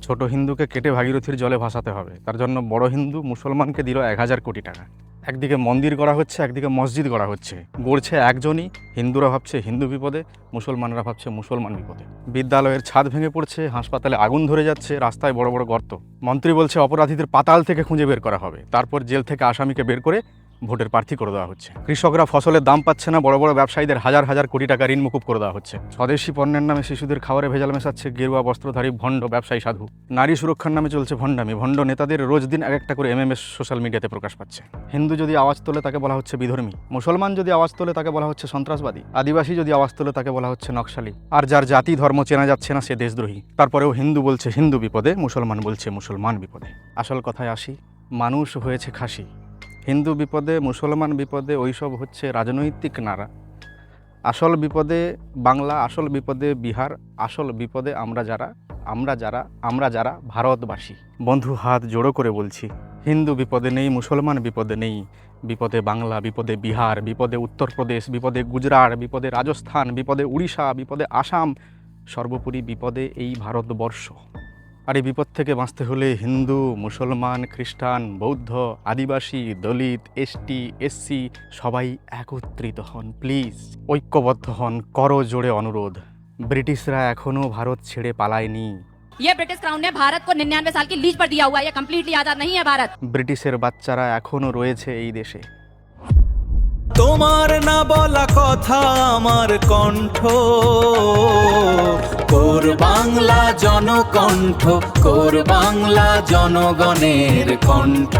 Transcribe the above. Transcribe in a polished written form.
ছোট হিন্দুকে কেটে ভাগীরথীর জলে ভাসাতে হবে, তার জন্য বড় হিন্দু মুসলমানকে দিল 1000 কোটি টাকা। একদিকে মন্দির গড়া হচ্ছে, একদিকে মসজিদ গড়া হচ্ছে। গড়ছে একজনই, হিন্দুরা ভাবছে হিন্দু বিপদে, মুসলমানরা ভাবছে মুসলমান বিপদে। বিদ্যালয়ের ছাদ ভেঙে পড়ছে, হাসপাতালে আগুন ধরে যাচ্ছে, রাস্তায় বড় বড় গর্ত। মন্ত্রী বলছে অপরাধীদের পাতাল থেকে খুঁজে বের করা হবে, তারপর জেল থেকে আসামিকে বের করে ভোটের প্রার্থী করে দেওয়া হচ্ছে। কৃষকরা ফসলের দাম পাচ্ছে না, বড় বড় ব্যবসায়ীদের হাজার হাজার কোটি টাকা ঋণ মুকুব করে দেওয়া হচ্ছে। স্বদেশি পণ্যের নামে শিশুদের খাবারে ভেজাল মেশাচ্ছে গেরুয়া বস্ত্রধারী ভণ্ড ব্যবসায়ী সাধু। নারী সুরক্ষার নামে চলছে ভণ্ডামি, ভণ্ড নেতাদের রোজ দিন এক একটা করে এমএমএস সোশ্যাল মিডিয়াতে প্রকাশ পাচ্ছে। হিন্দু যদি আওয়াজ তোলে তাকে বলা হচ্ছে বিধর্মী, মুসলমান যদি আওয়াজ তোলে তাকে বলা হচ্ছে সন্ত্রাসবাদী, আদিবাসী যদি আওয়াজ তোলে তাকে বলা হচ্ছে নকশালী, আর যার জাতি ধর্ম চেনা যাচ্ছে না সে দেশদ্রোহী। তারপরেও হিন্দু বলছে হিন্দু বিপদে, মুসলমান বলছে মুসলমান বিপদে। আসল কথায় আসি, মানুষ হয়েছে খাসি। হিন্দু বিপদে, মুসলমান বিপদে ওইসব হচ্ছে রাজনৈতিক নাড়া। আসল বিপদে বাংলা, আসল বিপদে বিহার, আসল বিপদে আমরা যারা ভারতবাসী। বন্ধু, হাত জোড়ো করে বলছি, হিন্দু বিপদে নেই, মুসলমান বিপদে নেই। বিপদে বাংলা, বিপদে বিহার, বিপদে উত্তরপ্রদেশ, বিপদে গুজরাট, বিপদে রাজস্থান, বিপদে উড়িষ্যা, বিপদে আসাম, সর্বোপরি বিপদে এই ভারতবর্ষ। আর এই বিপদ থেকে বাঁচতে হলে হিন্দু, মুসলমান, খ্রিস্টান, বৌদ্ধ, আদিবাসী, দলিত, এসটি, এসসি সবাই একত্রিত হন, প্লিজ ঐক্যবদ্ধ হন, করো জোরে অনুরোধ। ব্রিটিশরা এখনো ভারত ছেড়ে পালায়নি। ये ब्रिटिश क्राउन ने भारत को 99 साल की लीज पर दिया हुआ है। ये कम्प्लीटली आजाद नहीं है भारत। ব্রিটিশের বাচ্চারা এখনো রয়েছে এই দেশে। তোমার না বলা কথা আমার কণ্ঠ, কোর বাংলা জনকণ্ঠ, কোর বাংলা জনগণের কণ্ঠ।